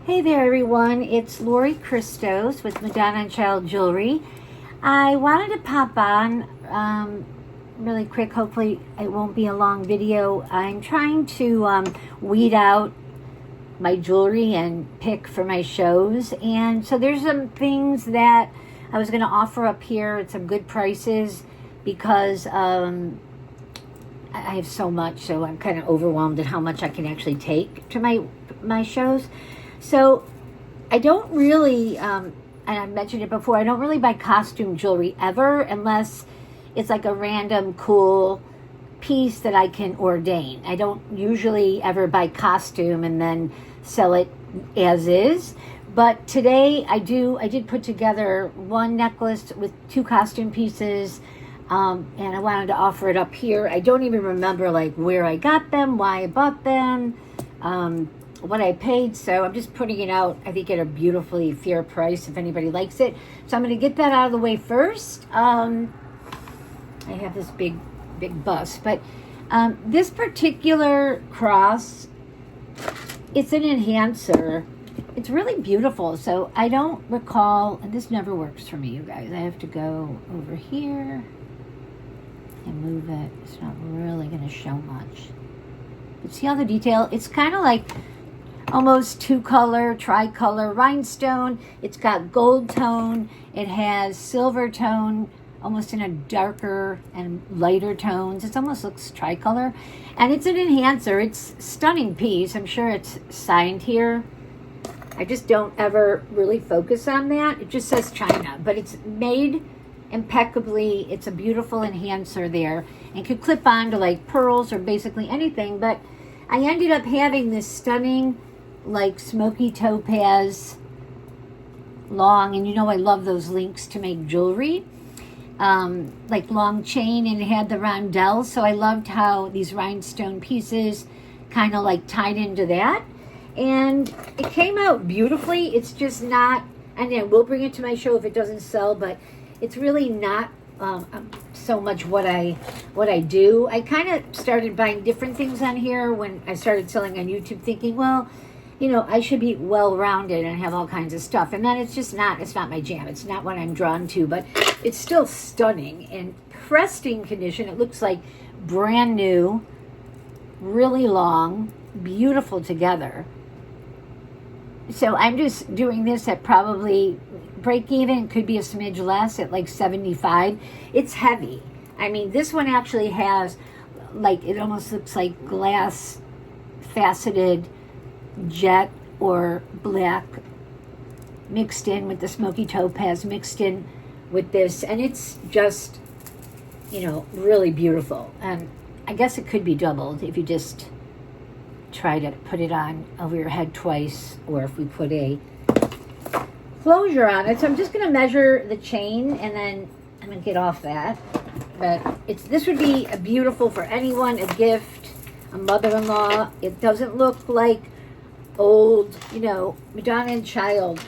Hey there, everyone. It's Lori Christos with Madonna and Child Jewelry. I wanted to pop on really quick. Hopefully, it won't be a long video. I'm trying to weed out my jewelry and pick for my shows. And so there's some things that I was going to offer up here at some good prices because I have so much, so I'm kind of overwhelmed at how much I can actually take to my shows. So I don't really, and I mentioned it before, I don't really buy costume jewelry ever unless it's like a random cool piece that I can ordain. I don't usually ever buy costume and then sell it as is. But today I did put together one necklace with two costume pieces. And I wanted to offer it up here. I don't even remember like where I got them, why I bought them, what I paid. So I'm just putting it out, I think, at a beautifully fair price if anybody likes it. So I'm going to get that out of the way first. I have this big bust, but this particular cross, it's an enhancer. It's really beautiful. So I don't recall, and this never works for me, you guys. I have to go over here and move it. It's not really going to show much. But see all the detail? It's kind of like almost two-color, tricolor rhinestone. It's got gold tone. It has silver tone, almost in a darker and lighter tones. It almost looks tricolor. And it's an enhancer. It's a stunning piece. I'm sure it's signed here. I just don't ever really focus on that. It just says China, but it's made impeccably. It's a beautiful enhancer there and could clip on to like pearls or basically anything. But I ended up having this stunning like smoky topaz long, and you know I love those links to make jewelry, like long chain, and it had the rondelles, so I loved how these rhinestone pieces kind of like tied into that, and it came out beautifully. It's just not, and then we'll bring it to my show if it doesn't sell, but it's really not so much what I do. I kind of started buying different things on here when I started selling on YouTube, thinking, well, you know, I should be well-rounded and have all kinds of stuff. And then it's not my jam. It's not what I'm drawn to, but it's still stunning and pristine condition. It looks like brand new, really long, beautiful together. So I'm just doing this at probably break even. Could be a smidge less at like 75. It's heavy. I mean, this one actually has like, it almost looks like glass faceted jet or black mixed in with the smoky topaz, mixed in with this, and it's just, you know, really beautiful. And I guess it could be doubled if you just try to put it on over your head twice, or if we put a closure on it. So I'm just going to measure the chain and then I'm going to get off that. But this would be a beautiful for anyone, a gift, a mother-in-law. It doesn't look like old, you know, Madonna and Child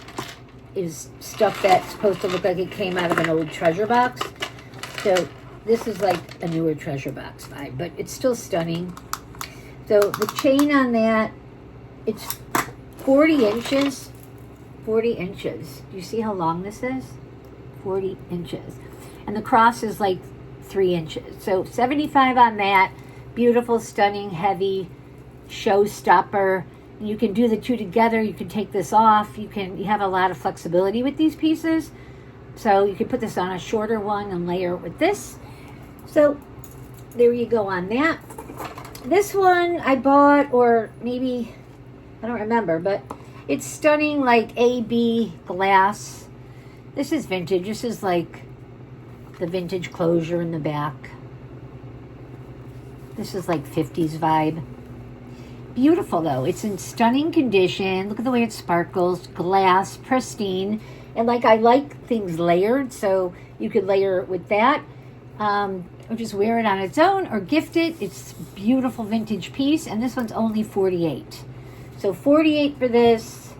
is stuff that's supposed to look like it came out of an old treasure box. So this is like a newer treasure box vibe, but it's still stunning. So the chain on that, it's 40 inches. 40 inches. Do you see how long this is? 40 inches. And the cross is like 3 inches. So 75 on that. Beautiful, stunning, heavy showstopper. You can do the two together. You can take this off. You have a lot of flexibility with these pieces. So you can put this on a shorter one and layer it with this. So there you go on that. This one I bought, or maybe, I don't remember, but it's stunning, like AB glass. This is vintage. This is like the vintage closure in the back. This is like 50s vibe. Beautiful though. It's in stunning condition. Look at the way it sparkles. Glass, pristine. And like, I like things layered, so you could layer it with that. Or just wear it on its own or gift it. It's a beautiful vintage piece, and this one's only 48. So 48 for this,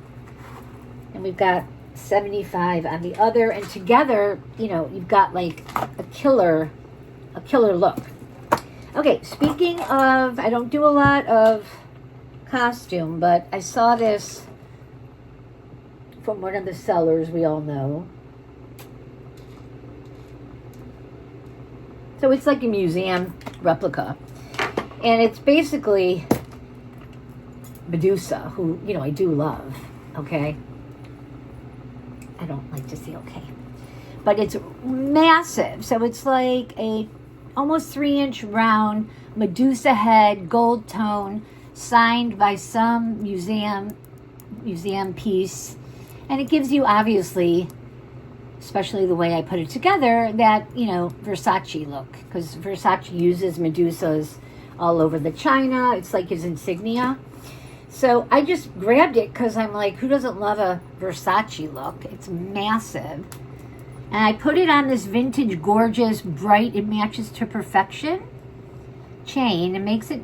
and we've got 75 on the other, and together, you know, you've got like a killer look. Okay, speaking of, I don't do a lot of costume, but I saw this from one of the sellers we all know. So it's like a museum replica. And it's basically Medusa, who, you know, I do love, okay? I don't like to say okay. But it's massive. So it's like a almost 3-inch round Medusa head, gold tone, signed by some museum piece. And it gives you, obviously, especially the way I put it together, that, you know, Versace look. Because Versace uses Medusas all over the china. It's like his insignia. So I just grabbed it because I'm like, who doesn't love a Versace look? It's massive. And I put it on this vintage, gorgeous, bright, it matches to perfection chain. It makes it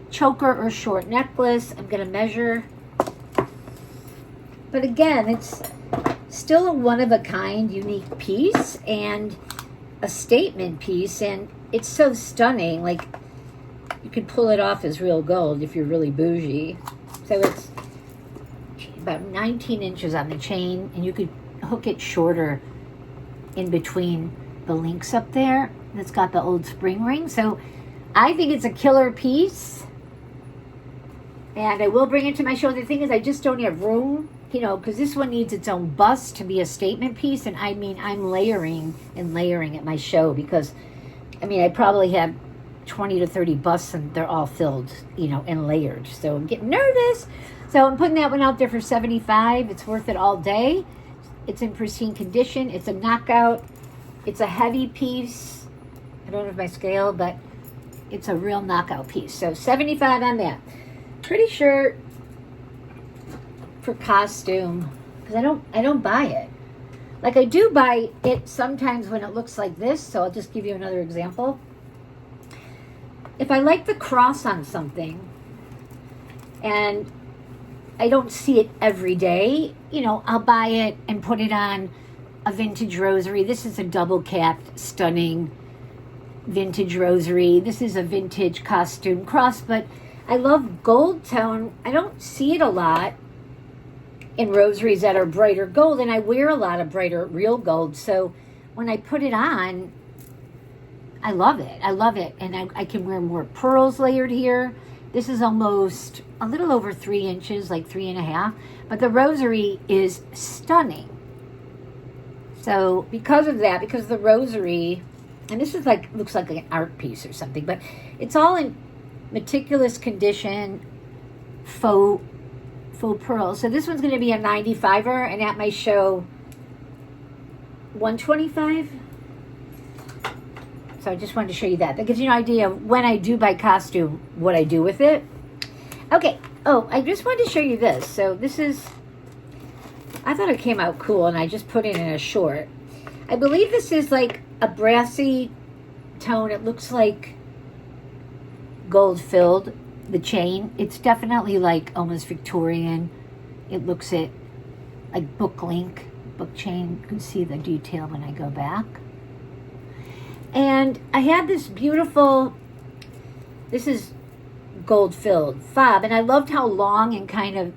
choker or short necklace. I'm going to measure. But again, it's still a one-of-a-kind, unique piece and a statement piece. And it's so stunning. Like, you could pull it off as real gold if you're really bougie. So it's about 19 inches on the chain, and you could hook it shorter in between the links up there. It's got the old spring ring. So I think it's a killer piece, and I will bring it to my show. The thing is, I just don't have room, you know, because this one needs its own bust to be a statement piece. And I mean, I'm layering and layering at my show because, I mean, I probably have 20 to 30 busts and they're all filled, you know, and layered. So I'm getting nervous. So I'm putting that one out there for $75. It's worth it all day. It's in pristine condition. It's a knockout. It's a heavy piece. I don't have my scale, but it's a real knockout piece. So $75 on that. Pretty sure for costume, because I don't buy it. Like, I do buy it sometimes when it looks like this. So I'll just give you another example. If I like the cross on something and I don't see it every day, you know, I'll buy it and put it on a vintage rosary. This is a double capped, stunning vintage rosary. This is a vintage costume cross, but I love gold tone. I don't see it a lot in rosaries that are brighter gold, and I wear a lot of brighter real gold. So when I put it on, I love it. I love it. And I can wear more pearls layered here. This is almost a little over 3 inches, like 3.5. But the rosary is stunning. So because of that, because the rosary, and this is like, looks like an art piece or something, but it's all in meticulous condition, faux pearls. So this one's going to be a 95er, and at my show, 125. So I just wanted to show you that. That gives you an idea of when I do buy costume, what I do with it. Okay. Oh, I just wanted to show you this. So this is, I thought it came out cool, and I just put it in a short. I believe this is like a brassy tone. It looks like gold filled, the chain. It's definitely like almost Victorian. It looks at like book link, book chain. You can see the detail when I go back. And I had this beautiful, this is gold filled fob, and I loved how long and kind of,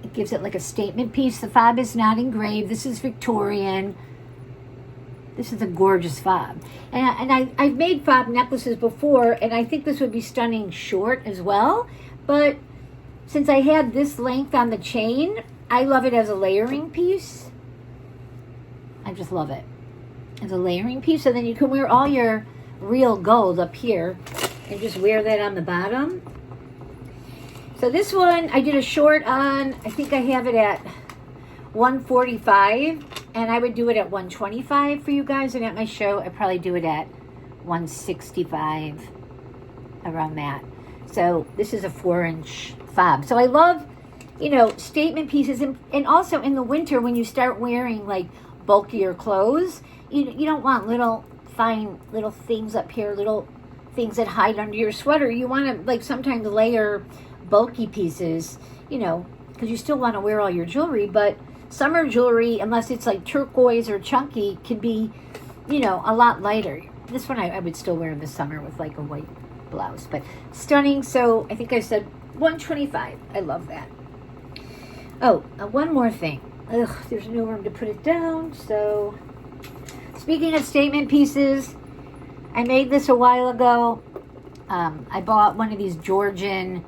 it gives it like a statement piece. The fob is not engraved. This is Victorian. This is a gorgeous fob. And I've made fob necklaces before, and I think this would be stunning short as well. But since I had this length on the chain, I love it as a layering piece. I just love it as a layering piece. So then you can wear all your real gold up here and just wear that on the bottom. So this one I did a short on, I think I have it at 145, and I would do it at 125 for you guys, and at my show I probably do it at 165, around that. So this is a 4-inch fob. So I love, you know, statement pieces, and also in the winter when you start wearing like bulkier clothes, you don't want little fine little things up here, little things that hide under your sweater. You want to like sometimes layer bulky pieces, you know, because you still want to wear all your jewelry, but summer jewelry, unless it's like turquoise or chunky, can be, you know, a lot lighter. This one I would still wear in the summer with like a white blouse, but stunning. So I think I said 125. I love that. Oh, one more thing. Ugh, there's no room to put it down. So, speaking of statement pieces, I made this a while ago. I bought one of these Georgian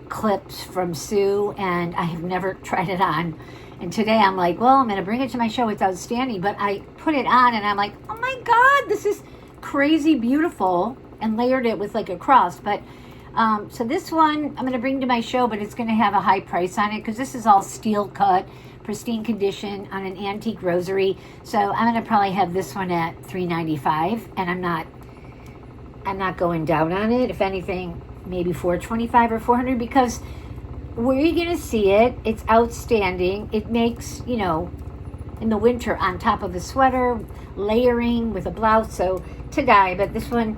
clips from Sue, and I have never tried it on. And today I'm like, well, I'm going to bring it to my show. It's outstanding. But I put it on, and I'm like, oh my God, this is crazy beautiful, and layered it with like a cross. But so this one I'm going to bring to my show, but it's going to have a high price on it because this is all steel cut, pristine condition on an antique rosary. So I'm going to probably have this one at $3.95, and I'm not going down on it. If anything, maybe $4.25 or $400, because where you're going to see it, it's outstanding. It makes, in the winter on top of a sweater, layering with a blouse. So to die, but this one,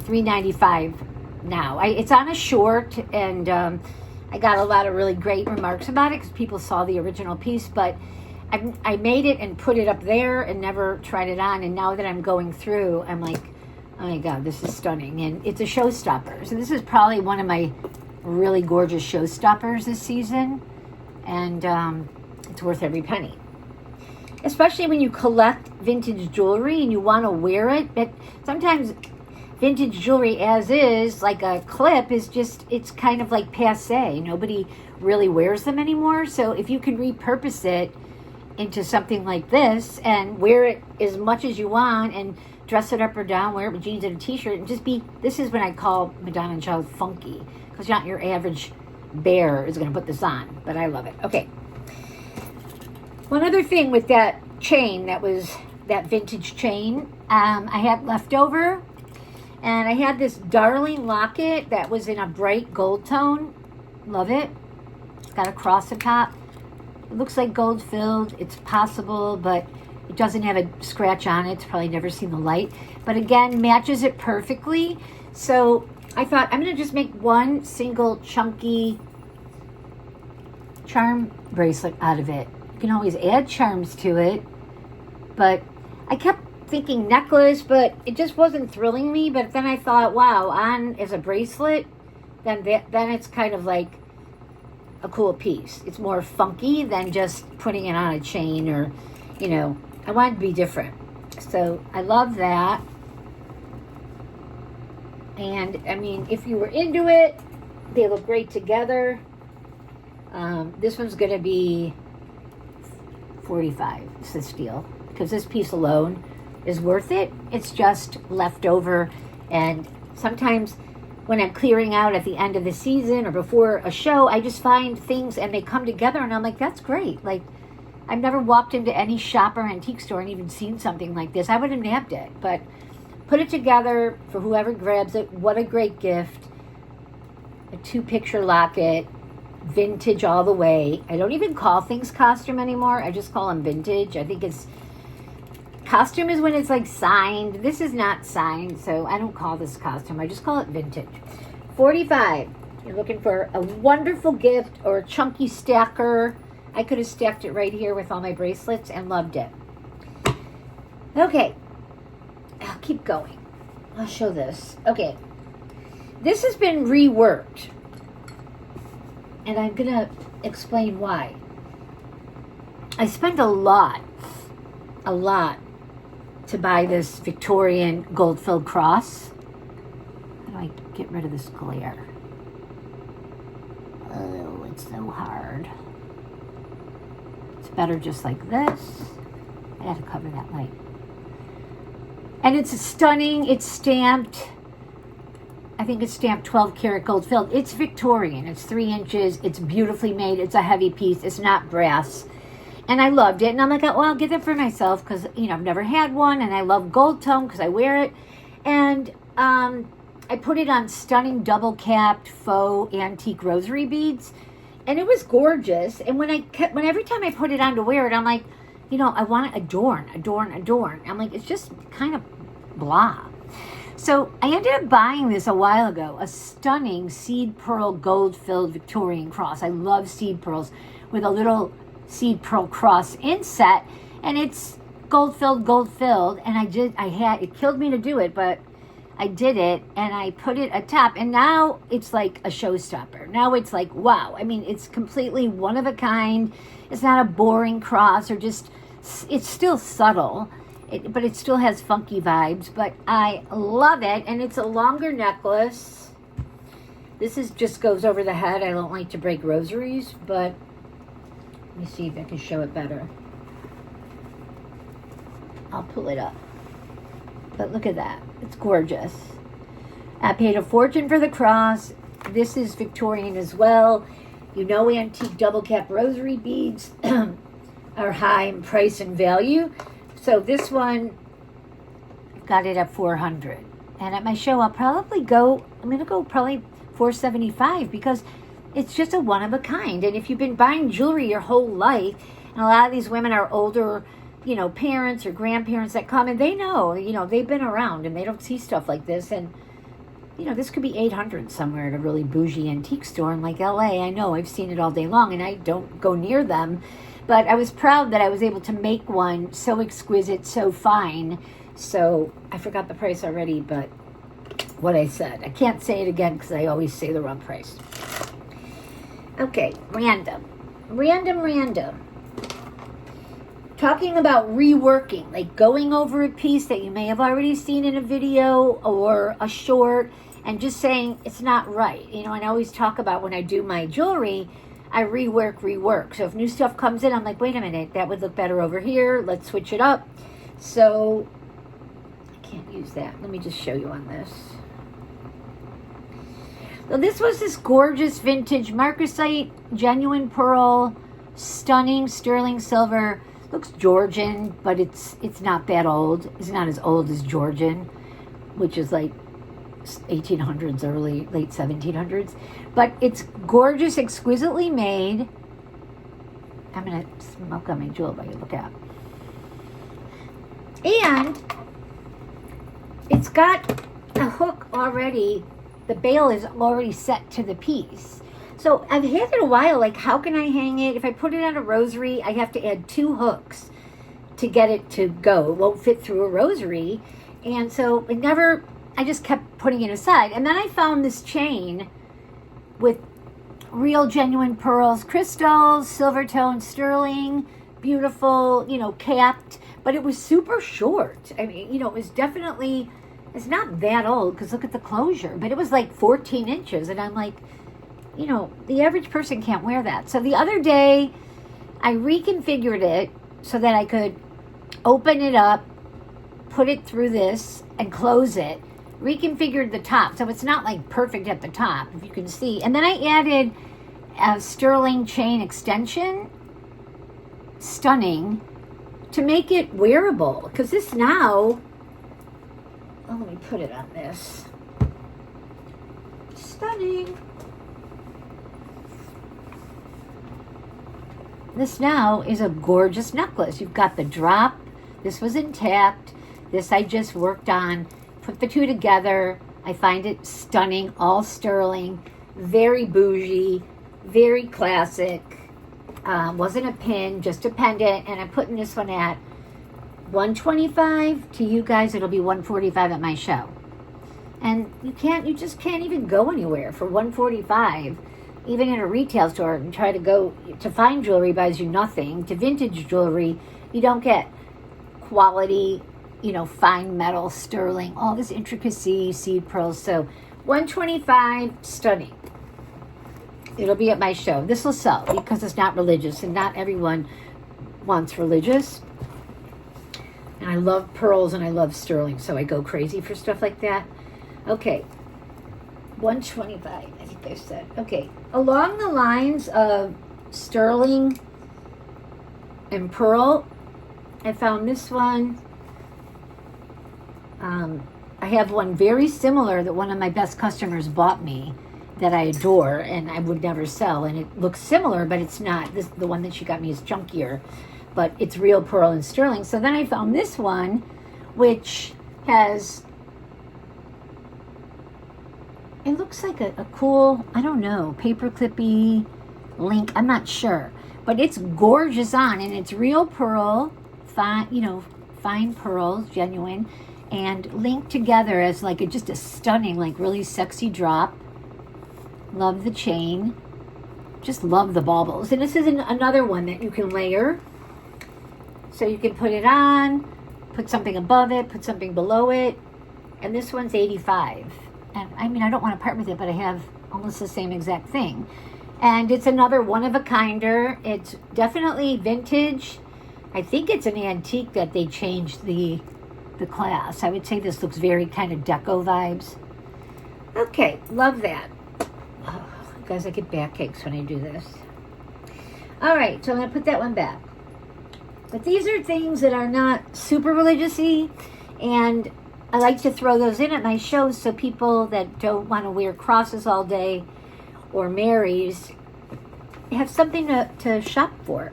$3.95 now. It's on a short, and I got a lot of really great remarks about it because people saw the original piece, but I made it and put it up there and never tried it on. And now that I'm going through, I'm like, oh my God, this is stunning. And it's a showstopper. So this is probably one of my really gorgeous showstoppers this season. And it's worth every penny. Especially when you collect vintage jewelry and you want to wear it. But sometimes vintage jewelry as is, like a clip, is just, it's kind of like passé. Nobody really wears them anymore. So if you can repurpose it into something like this and wear it as much as you want and dress it up or down, wear it with jeans and a t-shirt, and just be, this is what I call Madonna and Child funky, because not your average bear is going to put this on, but I love it. Okay. One other thing with that chain, that was that vintage chain, I had left over, and I had this darling locket that was in a bright gold tone. Love it. It's got a cross on top. It looks like gold filled. It's possible, but it doesn't have a scratch on it. It's probably never seen the light. But again, matches it perfectly. So I thought I'm going to just make one single chunky charm bracelet out of it. You can always add charms to it. But I kept thinking necklace, but it just wasn't thrilling me. But then I thought, wow, on as a bracelet, then it's kind of like a cool piece. It's more funky than just putting it on a chain, or, I wanted to be different. So I love that. And I mean, if you were into it, they look great together. This one's going to be $45. It's the steel, because this piece alone is worth it. It's just left over, and sometimes when I'm clearing out at the end of the season or before a show, I just find things and they come together, and I'm like, that's great. Like, I've never walked into any shop or antique store and even seen something like this. I would have nabbed it, but put it together for whoever grabs it. What a great gift. A 2-picture locket, vintage all the way. I don't even call things costume anymore. I just call them vintage. I think it's costume is when it's like signed. This is not signed, so I don't call this costume. I just call it vintage. $45. You're looking for a wonderful gift or a chunky stacker. I could have stacked it right here with all my bracelets and loved it. Okay. I'll keep going. I'll show this. Okay. This has been reworked, and I'm going to explain why. I spent a lot to buy this Victorian gold-filled cross. How do I get rid of this glare? Oh, it's so hard. It's better just like this. I gotta cover that light. And it's stunning. It's stamped. I think it's stamped 12 karat gold filled. It's Victorian. It's 3 inches. It's beautifully made. It's a heavy piece. It's not brass. And I loved it. And I'm like, well, I'll get it for myself because, I've never had one. And I love gold tone because I wear it. And I put it on stunning double-capped faux antique rosary beads. And it was gorgeous. And every time I put it on to wear it, I'm like, I want to adorn. I'm like, it's just kind of blah. So I ended up buying this a while ago, a stunning seed pearl gold-filled Victorian cross. I love seed pearls with a little seed pearl cross inset, and it's gold filled, and it killed me to do it, but I did it and I put it atop, and now it's like a showstopper. Now it's like, wow. I mean, it's completely one of a kind. It's not a boring cross or just, it's still subtle, but it still has funky vibes. But I love it, and it's a longer necklace. This is just goes over the head. I don't like to break rosaries, but let me see if I can show it better. I'll pull it up. But look at that. It's gorgeous. I paid a fortune for the cross. This is Victorian as well. You know, antique double cap rosary beads are high in price and value. So this one, I've got it at $400. And at my show, I'm going to go probably $475 because it's just a one of a kind. And if you've been buying jewelry your whole life, and a lot of these women are older, parents or grandparents that come, and they know, they've been around and they don't see stuff like this. And, this could be $800 somewhere at a really bougie antique store in like LA. I know, I've seen it all day long and I don't go near them. But I was proud that I was able to make one so exquisite, so fine. So I forgot the price already, but what I said. I can't say it again because I always say the wrong price. Okay, random. Talking about reworking, like going over a piece that you may have already seen in a video or a short and just saying it's not right. And I always talk about when I do my jewelry, I rework. So if new stuff comes in, I'm like, wait a minute, that would look better over here. Let's switch it up. So I can't use that. Let me just show you on this. So this was this gorgeous vintage marcasite, genuine pearl, stunning sterling silver. Looks Georgian, but it's not that old. It's not as old as Georgian, which is like 1800s, late 1700s. But it's gorgeous, exquisitely made. I'm going to smoke on my jewel while you look out. And it's got a hook already. The bail is already set to the piece. So I've had it a while, like how can I hang it? If I put it on a rosary, I have to add 2 hooks to get it to go. It won't fit through a rosary. And so I just kept putting it aside. And then I found this chain with real genuine pearls, crystals, silver tone, sterling, beautiful, capped. But it was super short. I mean, it was definitely, it's not that old because look at the closure. But it was like 14 inches. And I'm like, the average person can't wear that. So the other day, I reconfigured it so that I could open it up, put it through this, and close it. Reconfigured the top, so it's not like perfect at the top, if you can see. And then I added a sterling chain extension, stunning, to make it wearable. Because this now, let me put it on this. Stunning. This now is a gorgeous necklace. You've got the drop. This was intact. This I just worked on. Put the two together. I find it stunning. All sterling. Very bougie. Very classic. Wasn't a pin, just a pendant. And I'm putting this one at $125. To you guys, it'll be $145 at my show. And you just can't even go anywhere for $145. Even in a retail store, and try to go to fine jewelry buys you nothing. To vintage jewelry, you don't get quality, fine metal, sterling, all this intricacy, seed pearls. So $125, stunning. It'll be at my show. This will sell because it's not religious, and not everyone wants religious. And I love pearls and I love sterling, so I go crazy for stuff like that. Okay. $125, I think I said. Okay, along the lines of sterling and pearl, I found this one. I have one very similar that one of my best customers bought me that I adore and I would never sell. And it looks similar, but it's not. The one that she got me is chunkier, but it's real pearl and sterling. So then I found this one, which has... It looks like a cool, I don't know, paper clippy link. I'm not sure. But it's gorgeous on, and it's real pearl, fine pearls, genuine. and linked together as like just a stunning, like really sexy drop. Love the chain. Just love the baubles. And this is another one that you can layer. So you can put it on, put something above it, put something below it. And this one's 85. And I mean, I don't want to part with it, but I have almost the same exact thing. And it's another one-of-a-kinder. It's definitely vintage. I think it's an antique that they changed the class. I would say this looks very kind of deco vibes. Okay, love that. Oh, guys, I get backaches when I do this. All right, so I'm going to put that one back. But these are things that are not super religious-y, and I like to throw those in at my shows so people that don't want to wear crosses all day or Marys have something to shop for.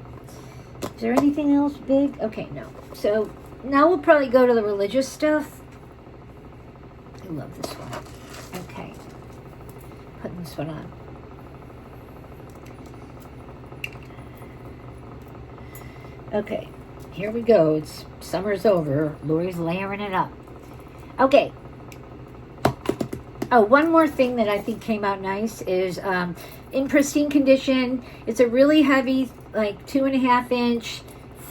Is there anything else big? Okay, no. So now we'll probably go to the religious stuff. I love this one. Okay. Putting this one on. Okay, here we go. It's summer's over. Lori's layering it up. Okay. Oh, one more thing that I think came out nice is in pristine condition. It's a really heavy, like 2.5 inch,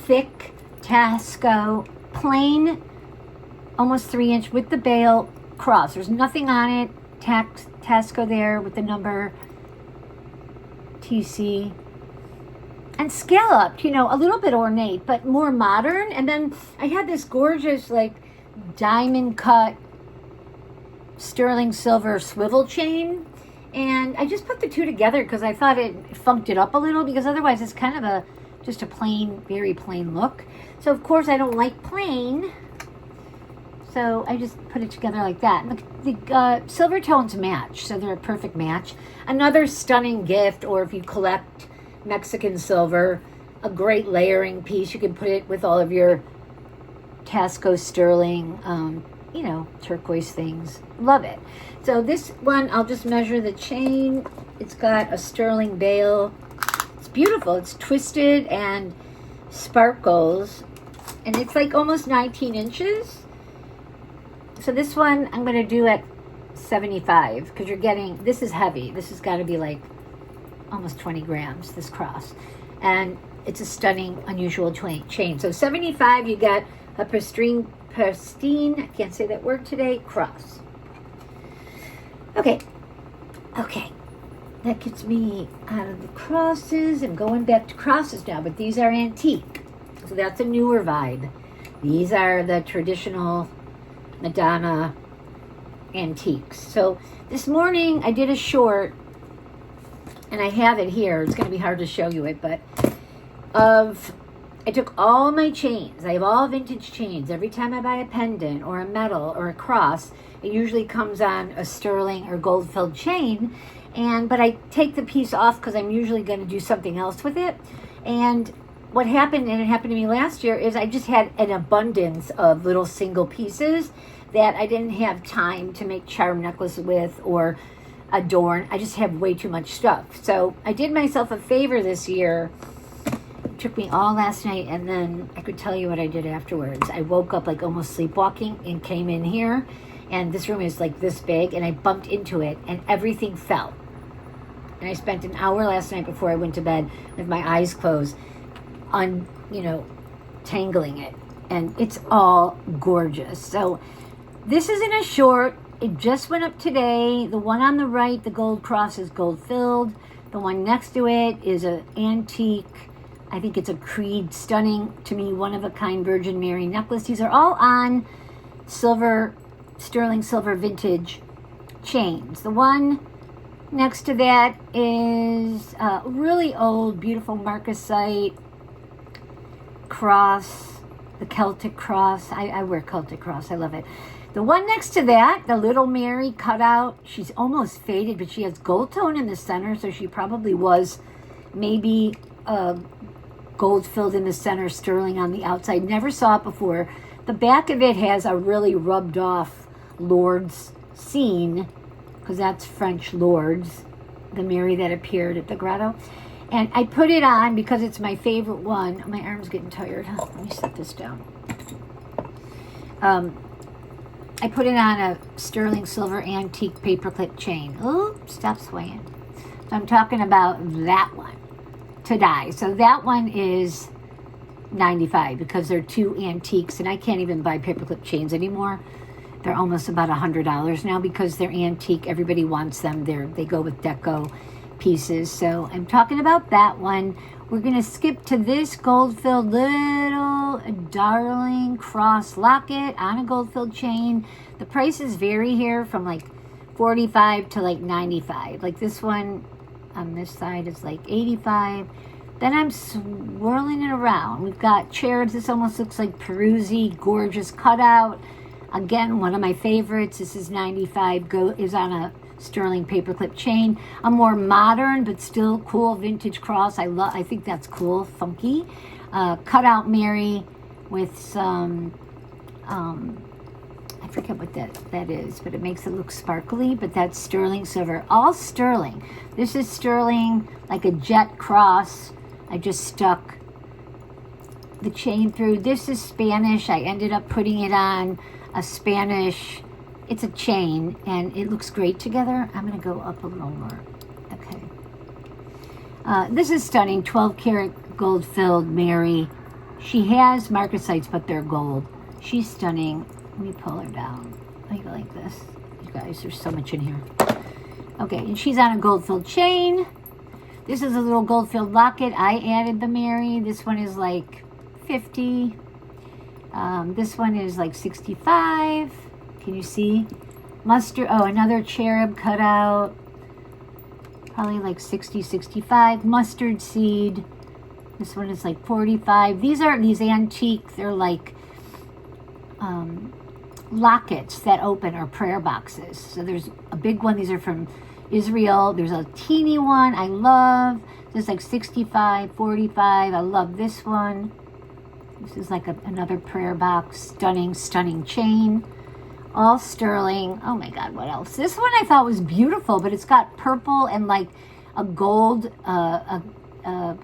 thick Tasco, plain, almost 3 inch with the bail cross. There's nothing on it. Tasco there with the number TC. And scalloped, a little bit ornate, but more modern. And then I had this gorgeous, like, diamond cut sterling silver swivel chain. And I just put the two together because I thought it funked it up a little, because otherwise it's kind of just a plain, very plain look. So, of course, I don't like plain. So I just put it together like that. And the silver tones match, so they're a perfect match. Another stunning gift, or if you collect Mexican silver, a great layering piece. You can put it with all of your Tasco sterling, turquoise things. Love it. So this one, I'll just measure the chain. It's got a sterling bail. It's beautiful. It's twisted and sparkles. And it's like almost 19 inches. So this one I'm going to do at 75, because this is heavy. This has got to be like almost 20 grams, this cross. And it's a stunning, unusual chain. So 75, you got a pristine, I can't say that word today, cross. Okay. That gets me out of the crosses. I'm going back to crosses now, but these are antique. So that's a newer vibe. These are the traditional Madonna antiques. So this morning I did a short, and I have it here. It's going to be hard to show you it, but I took all my chains. I have all vintage chains. Every time I buy a pendant or a medal or a cross, it usually comes on a sterling or gold-filled chain. But I take the piece off because I'm usually going to do something else with it. And what happened, and it happened to me last year, is I just had an abundance of little single pieces that I didn't have time to make charm necklaces with or adorn. I just have way too much stuff. So I did myself a favor this year. It took me all last night, and then I could tell you what I did afterwards. I woke up like almost sleepwalking and came in here, and this room is like this big, and I bumped into it and everything fell. And I spent an hour last night before I went to bed with my eyes closed tangling it, and it's all gorgeous. So this isn't a short. It just went up today. The one on the right, the gold cross, is gold filled. The one next to it is an antique. I think it's a Creed, stunning to me, one-of-a-kind Virgin Mary necklace. These are all on silver, sterling silver vintage chains. The one next to that is a really old, beautiful marcasite cross, the Celtic cross. I wear Celtic cross. I love it. The one next to that, the Little Mary cutout, she's almost faded, but she has gold tone in the center, so she probably was maybe gold filled in the center, sterling on the outside. Never saw it before. The back of it has a really rubbed off Lourdes scene, because that's French Lourdes, the Mary that appeared at the grotto. And I put it on because it's my favorite one. My arm's getting tired. Let me set this down. I put it on a sterling silver antique paperclip chain. Ooh, stop swaying. So I'm talking about that one to die. So that one is $95 because they're two antiques, and I can't even buy paperclip chains anymore. They're almost about $100 now because they're antique. Everybody wants them. They go with deco pieces. So I'm talking about that one. We're going to skip to this gold-filled little darling cross locket on a gold-filled chain. The prices vary here from like $45 to like $95. Like this one on this side is like $85. Then I'm swirling it around. We've got cherubs. This almost looks like Peruzzi, gorgeous cutout. Again, one of my favorites. This is $95. Is on a sterling paperclip chain. A more modern but still cool vintage cross. I think that's cool, funky. Cutout Mary with some I forget what that is, but it makes it look sparkly. But that's sterling silver, all sterling. This is sterling, like a jet cross. I just stuck the chain through. This is Spanish. I ended up putting it on a Spanish. It's a chain, and it looks great together. I'm going to go up a little more. Okay. This is stunning. 12 karat gold filled Mary. She has marcasites, but they're gold. She's stunning. Let me pull her down. I go like this. You guys, there's so much in here. Okay, and she's on a gold filled chain. This is a little gold filled locket. I added the Mary. This one is like 50. This one is like 65. Can you see? Mustard. Oh, another cherub cut out. Probably like 60, 65. Mustard seed. This one is like 45. These are these antique. They're like lockets that open, or prayer boxes. So there's a big one. These are from Israel. There's a teeny one I love. This is like 65, 45. I love this one. This is like another prayer box. Stunning, stunning chain. All sterling. Oh my God, what else? This one I thought was beautiful, but it's got purple and like a gold,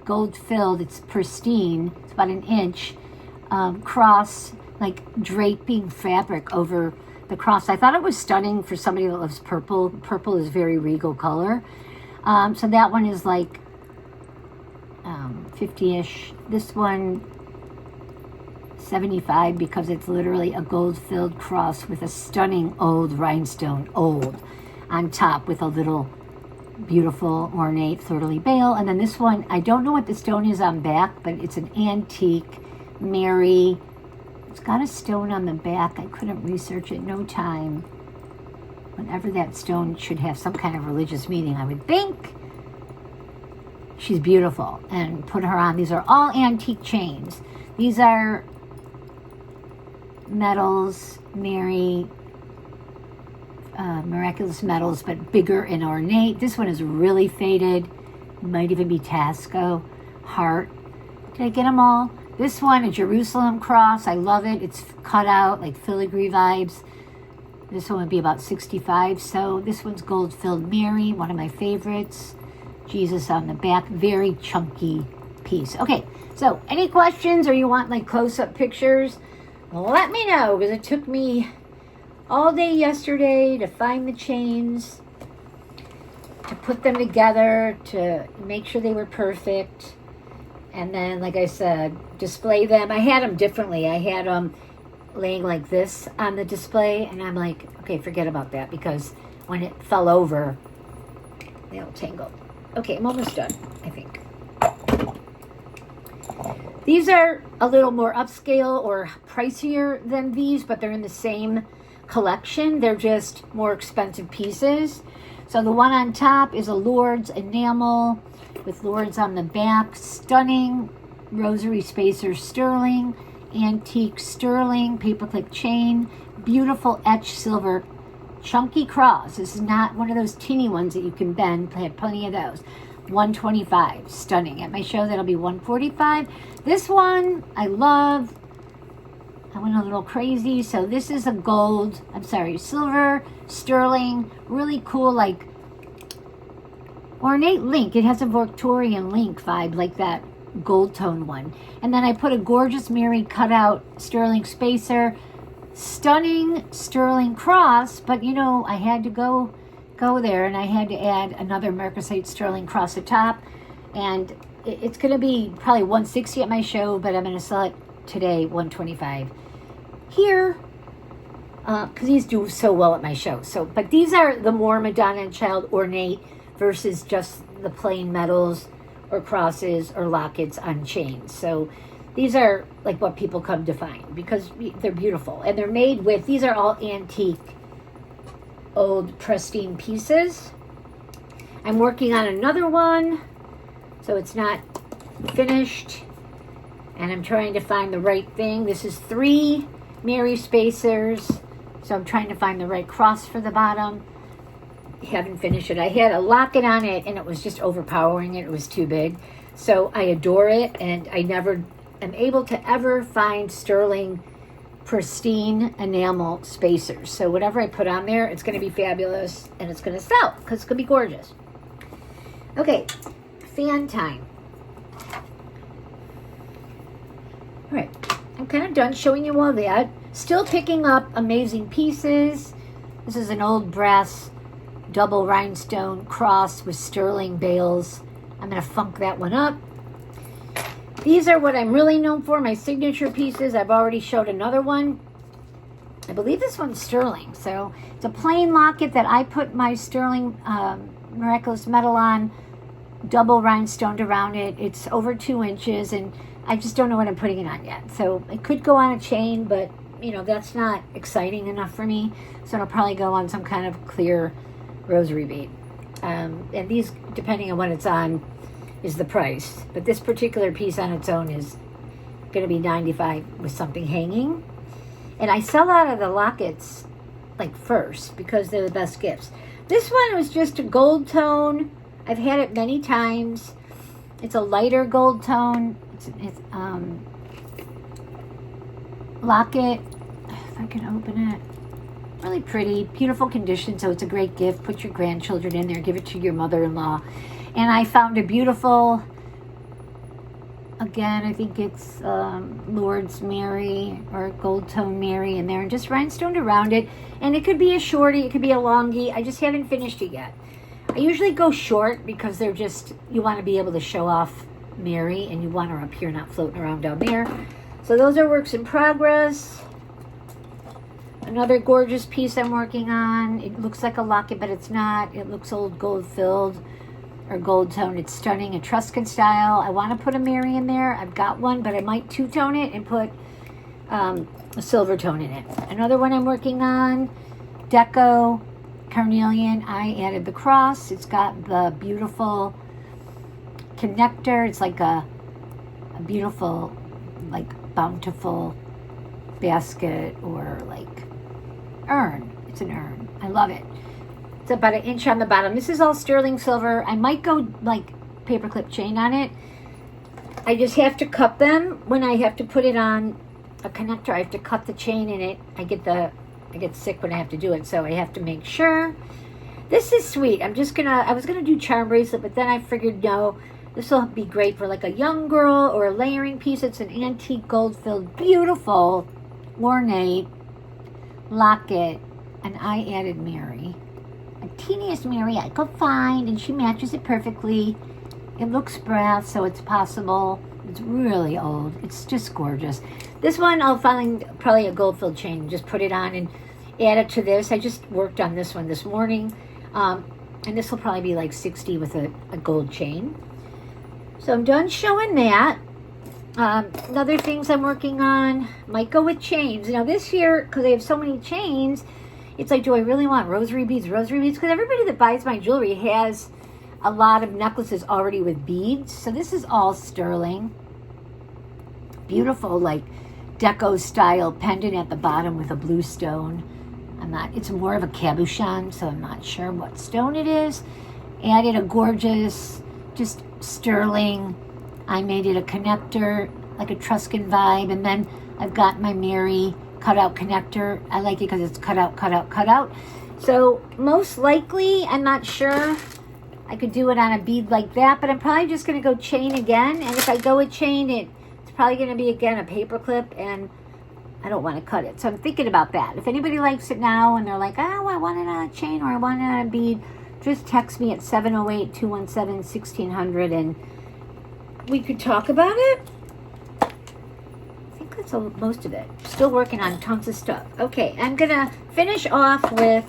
gold filled. It's pristine. It's about an inch. Cross, like draping fabric over the cross. I thought it was stunning for somebody that loves purple. Purple is very regal color. So that one is like 50-ish. This one, 75, because it's literally a gold-filled cross with a stunning old rhinestone, on top with a little beautiful ornate fleur-de-lis bail. And then this one, I don't know what the stone is on back, but it's an antique Mary. It's got a stone on the back. I couldn't research it. No time. Whenever that stone should have some kind of religious meaning, I would think. She's beautiful. And put her on. These are all antique chains. These are metals, Mary, miraculous metals, but bigger and ornate. This one is really faded. Might even be Tasco. Heart. Did I get them all? This one, a Jerusalem cross. I love it. It's cut out, like filigree vibes. This one would be about 65. So this one's gold-filled Mary, one of my favorites. Jesus on the back. Very chunky piece. Okay, so any questions, or you want like close-up pictures? Let me know, because it took me all day yesterday to find the chains, to put them together, to make sure they were perfect. And then, like I said, display them. I had them differently. I had them laying like this on the display. And I'm like, okay, forget about that. Because when it fell over, they all tangled. Okay, I'm almost done, I think. These are a little more upscale or pricier than these, but they're in the same collection. They're just more expensive pieces. So the one on top is a Lourdes enamel with Lourdes on the back. Stunning rosary spacer sterling, antique sterling, paperclip chain, beautiful etched silver chunky cross. This is not one of those teeny ones that you can bend. I had plenty of those. 125, stunning. At my show, that'll be 145. This one, I love. I went a little crazy. So this is a silver, sterling, really cool, like ornate link. It has a Victorian link vibe, like that gold tone one. And then I put a gorgeous Mary cutout sterling spacer, stunning sterling cross, but you know, I had to go there, and I had to add another marcasite sterling cross atop, and it's going to be probably $160 at my show, but I'm going to sell it today $125 here, because these do so well at my show. So, but these are the more Madonna and Child ornate versus just the plain medals or crosses or lockets on chains. So these are like what people come to find because they're beautiful, and they're made with, these are all antique, old, pristine pieces. I'm working on another one, so it's not finished, and I'm trying to find the right thing. This is 3 Mary spacers, so I'm trying to find the right cross for the bottom. Haven't finished it. I had a locket on it, and it was just overpowering it. It was too big. So I adore it, and I never am able to ever find sterling pristine enamel spacers. So whatever I put on there, it's going to be fabulous, and it's going to sell because it's going to be gorgeous. Okay, fan time. All right, I'm kind of done showing you all that. Still picking up amazing pieces. This is an old brass double rhinestone cross with sterling bales. I'm going to funk that one up. These are what I'm really known for, my signature pieces. I've already showed another one. I believe this one's sterling. So it's a plain locket that I put my sterling miraculous metal on, double rhinestoned around it. It's over 2 inches, and I just don't know what I'm putting it on yet. So it could go on a chain, but you know, that's not exciting enough for me. So it'll probably go on some kind of clear rosary bead. And these, depending on what it's on, is the price. But this particular piece on its own is going to be $95 with something hanging. And I sell out of the lockets like first because they're the best gifts. This one was just a gold tone. I've had it many times. It's a lighter gold tone. It's locket. If I can open it. Really pretty, beautiful condition, so it's a great gift. Put your grandchildren in there, give it to your mother-in-law. And I found a beautiful, again, I think it's Lourdes Mary or Gold Tone Mary in there, and just rhinestoned around it. And it could be a shorty, it could be a longie. I just haven't finished it yet. I usually go short because they're just, you want to be able to show off Mary, and you want her up here, not floating around down there. So those are works in progress. Another gorgeous piece I'm working on. It looks like a locket, but it's not. It looks old gold filled or gold tone. It's stunning, Etruscan style. I want to put a Mary in there. I've got one, but I might two-tone it and put a silver tone in it. Another one I'm working on, Deco Carnelian. I added the cross. It's got the beautiful connector. It's like a beautiful, like bountiful basket or like urn. It's an urn. I love it. It's about 1 inch on the bottom. This is all sterling silver. I might go like paperclip chain on it. I just have to cut them when I have to put it on a connector. I have to cut the chain in it. I get sick when I have to do it, so I have to make sure. This is sweet. I was gonna do charm bracelet, but then I figured no, this will be great for like a young girl or a layering piece. It's an antique gold filled, beautiful, ornate locket, and I added Mary, a teeniest Mary I could find, and she matches it perfectly. It looks brass, so it's possible. It's really old. It's just gorgeous. This one I'll find probably a gold filled chain. Just put it on and add it to this. I just worked on this one this morning, and this will probably be like $60 with a gold chain. So I'm done showing that. Other things I'm working on might go with chains. Now this year, because I have so many chains, it's like, do I really want rosary beads? Rosary beads? Because everybody that buys my jewelry has a lot of necklaces already with beads. So this is all sterling. Beautiful, like deco style pendant at the bottom with a blue stone. It's more of a cabochon, so I'm not sure what stone it is. Added a gorgeous, just sterling. I made it a connector, like a Etruscan vibe, and then I've got my Mary cutout connector. I like it because it's cut out, cut out, cut out. So most likely, I'm not sure, I could do it on a bead like that, but I'm probably just going to go chain again. And if I go with chain, it's probably going to be, again, a paper clip and I don't want to cut it. So I'm thinking about that. If anybody likes it now and they're like, oh, I want it on a chain or I want it on a bead, just text me at 708-217-1600 and we could talk about it. I think that's most of it. Still working on tons of stuff. Okay, I'm going to finish off with,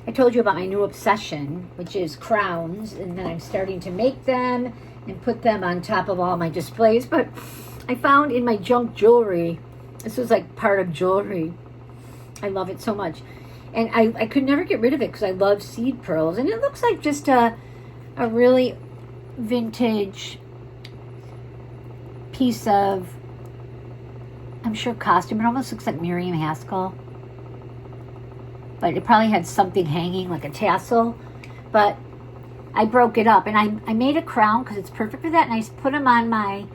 I told you about my new obsession, which is crowns. And then I'm starting to make them and put them on top of all my displays. But I found in my junk jewelry, this was like part of jewelry. I love it so much. And I could never get rid of it because I love seed pearls. And it looks like just a really vintage piece of, I'm sure, costume. It almost looks like Miriam Haskell. But it probably had something hanging, like a tassel. But I broke it up. And I made a crown because it's perfect for that. And I put them on my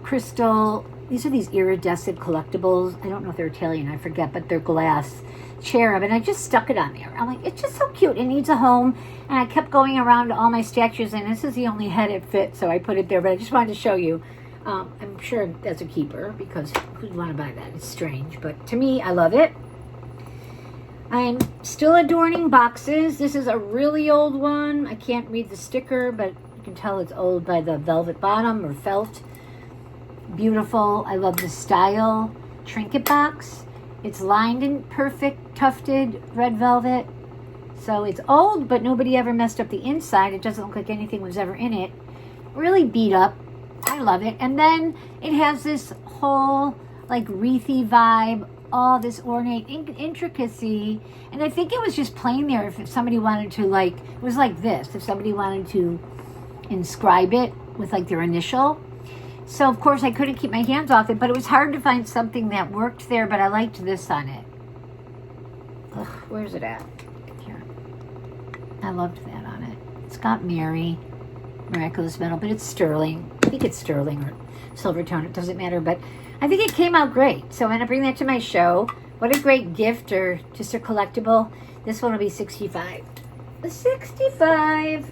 crystal. These are these iridescent collectibles. I don't know if they're Italian, I forget, but they're glass cherub. And I just stuck it on there. I'm like, it's just so cute. It needs a home. And I kept going around to all my statues, and this is the only head it fit, so I put it there. But I just wanted to show you. I'm sure that's a keeper, because who'd want to buy that? It's strange. But to me, I love it. I'm still adorning boxes. This is a really old one. I can't read the sticker, but you can tell it's old by the velvet bottom or felt. Beautiful. I love the style. Trinket box. It's lined in perfect tufted red velvet. So it's old, but nobody ever messed up the inside. It doesn't look like anything was ever in it. Really beat up. I love it. And then it has this whole like wreathy vibe, all this ornate intricacy. And I think it was just plain there if somebody wanted to, like, it was like this, if somebody wanted to inscribe it with like their initial. So, of course, I couldn't keep my hands off it, but it was hard to find something that worked there, but I liked this on it. Ugh, where's it at? Here. I loved that on it. It's got Mary, miraculous metal, but it's sterling. I think it's sterling or silver tone. It doesn't matter, but I think it came out great. So I'm going to bring that to my show. What a great gift or just a collectible. This one will be $65. $65.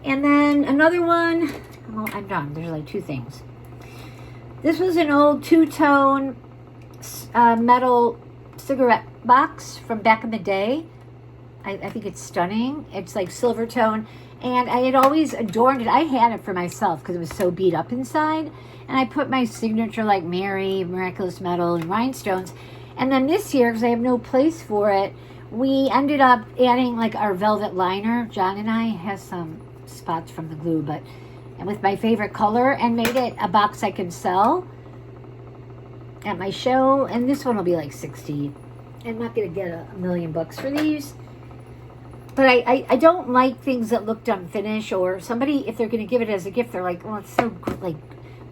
And then another one. Well, I'm done. There's like two things. This was an old two-tone metal cigarette box from back in the day. I think it's stunning. It's like silver tone. And I had always adorned it. I had it for myself because it was so beat up inside. And I put my signature like Mary, miraculous metal, and rhinestones. And then this year, because I have no place for it, we ended up adding like our velvet liner. John and I has some spots from the glue, but and with my favorite color, and made it a box I could sell at my show. And this one will be like $60. I'm not going to get a million bucks for these. But I don't like things that look unfinished, or somebody, if they're going to give it as a gift, they're like, oh, it's so like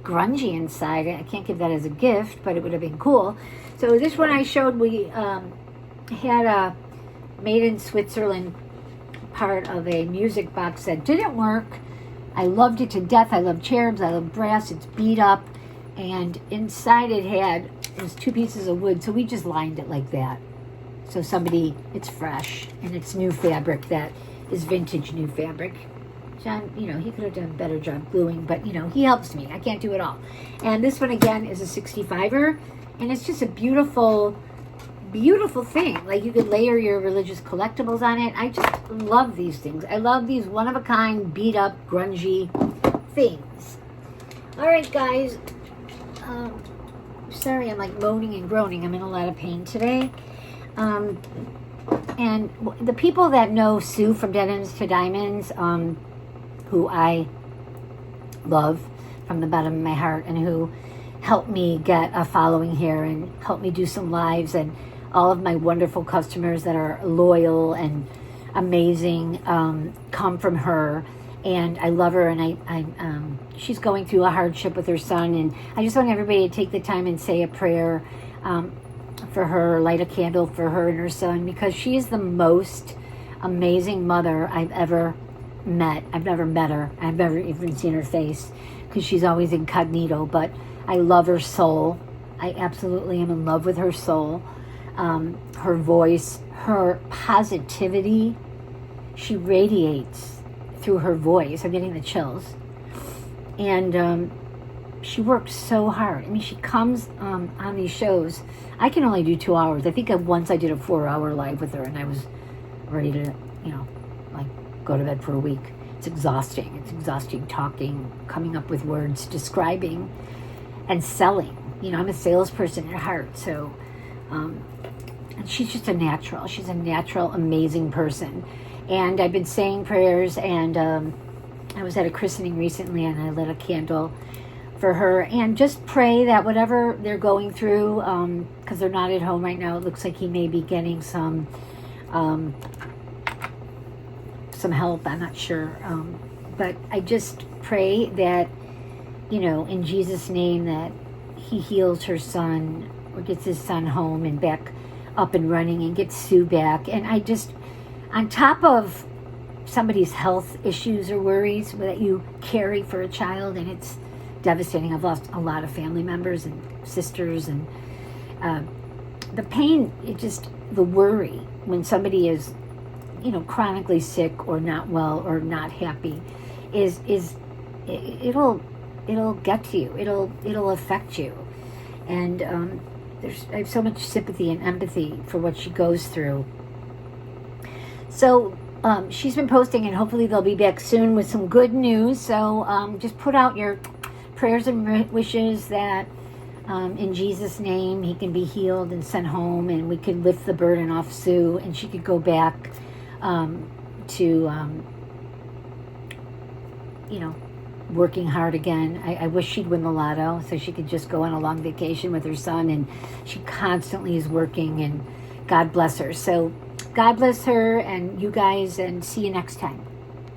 grungy inside. I can't give that as a gift, but it would have been cool. So this one I showed, we had a made in Switzerland part of a music box that didn't work. I loved it to death. I love cherubs. I love brass. It's beat up. And inside it was two pieces of wood. So we just lined it like that. So it's fresh. And it's new fabric that is vintage new fabric. John, he could have done a better job gluing. But, he helps me. I can't do it all. And this one, again, is a $65. And it's just a beautiful, beautiful thing. Like, you could layer your religious collectibles on it. I just love these things. I love these one-of-a-kind, beat-up, grungy things. All right, guys. Sorry, I'm like moaning and groaning. I'm in a lot of pain today. And the people that know Sue from Dead Ends to Diamonds, who I love from the bottom of my heart, and who helped me get a following here and helped me do some lives, and all of my wonderful customers that are loyal and amazing come from her, and I love her. And she's going through a hardship with her son, and I just want everybody to take the time and say a prayer for her, light a candle for her and her son, because she is the most amazing mother I've ever met. I've never met her. I've never even seen her face because she's always incognito, but I love her soul. I absolutely am in love with her soul. Her voice, her positivity, she radiates through her voice. I'm getting the chills. And she works so hard. I mean, she comes on these shows. I can only do 2 hours. I think once I did a 4-hour live with her, and I was ready to, like go to bed for a week. It's exhausting. It's exhausting talking, coming up with words, describing, and selling. I'm a salesperson at heart, so and she's just a natural. She's a natural, amazing person. And I've been saying prayers, and I was at a christening recently, and I lit a candle for her, and just pray that whatever they're going through, because they're not at home right now, it looks like he may be getting some help. I'm not sure, but I just pray that, in Jesus' name, that he heals her son, or gets his son home and back up and running, and gets Sue back. And I just, on top of somebody's health issues or worries that you carry for a child, and it's devastating. I've lost a lot of family members and sisters, and the pain, the worry when somebody is, chronically sick or not well or not happy, it'll get to you. It'll affect you, and I have so much sympathy and empathy for what she goes through. So she's been posting, and hopefully they'll be back soon with some good news. So just put out your prayers and wishes that in Jesus' name he can be healed and sent home, and we could lift the burden off Sue, and she could go back to working hard again. I wish she'd win the lotto so she could just go on a long vacation with her son, and she constantly is working, and God bless her. So God bless her and you guys, and see you next time.